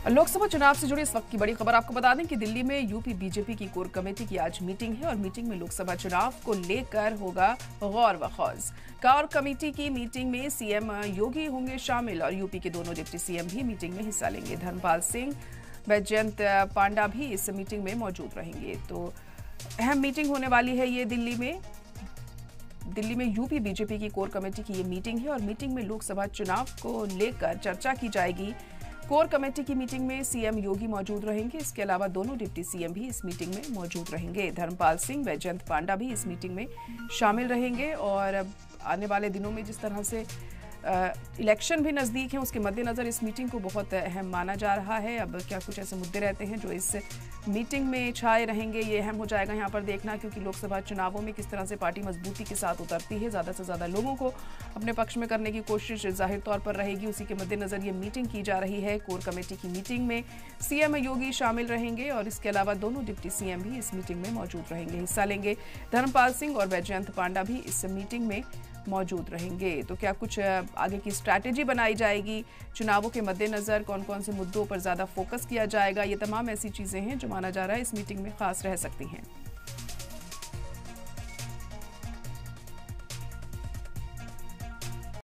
लोकसभा चुनाव से जुड़ी इस वक्त की बड़ी खबर आपको बता दें कि दिल्ली में यूपी बीजेपी की कोर कमेटी की आज मीटिंग है और मीटिंग में लोकसभा चुनाव को लेकर होगा गौर व खौज। कोर कमेटी की मीटिंग में सीएम योगी होंगे शामिल और यूपी के दोनों डिप्टी सीएम भी मीटिंग में हिस्सा लेंगे। धर्मपाल सिंह व जयंत पांडा भी इस मीटिंग में मौजूद रहेंगे। तो अहम मीटिंग होने वाली है ये दिल्ली में यूपी बीजेपी की कोर कमेटी की ये मीटिंग है और मीटिंग में लोकसभा चुनाव को लेकर चर्चा की जाएगी। कोर कमेटी की मीटिंग में सीएम योगी मौजूद रहेंगे। इसके अलावा दोनों डिप्टी सीएम भी इस मीटिंग में मौजूद रहेंगे। धर्मपाल सिंह व जयंत पांडा भी इस मीटिंग में शामिल रहेंगे और आने वाले दिनों में जिस तरह से इलेक्शन भी नज़दीक है उसके मद्देनज़र इस मीटिंग को बहुत अहम माना जा रहा है। अब क्या कुछ ऐसे मुद्दे रहते हैं जो इस मीटिंग में छाए रहेंगे, ये अहम हो जाएगा यहाँ पर देखना, क्योंकि लोकसभा चुनावों में किस तरह से पार्टी मजबूती के साथ उतरती है, ज़्यादा से ज़्यादा लोगों को अपने पक्ष में करने की कोशिश जाहिर तौर पर रहेगी। उसी के मद्देनज़र ये मीटिंग की जा रही है। कोर कमेटी की मीटिंग में सीएम योगी शामिल रहेंगे और इसके अलावा दोनों डिप्टी सीएम भी इस मीटिंग में मौजूद रहेंगे, हिस्सा लेंगे। धर्मपाल सिंह और जयंत पांडा भी इस मीटिंग में मौजूद रहेंगे। तो क्या कुछ आगे की स्ट्रैटेजी बनाई जाएगी, चुनावों के मद्देनज़र कौन कौन से मुद्दों पर ज़्यादा फोकस किया जाएगा, ये तमाम ऐसी चीज़ें हैं जो माना जा रहा है इस मीटिंग में खास रह सकती हैं।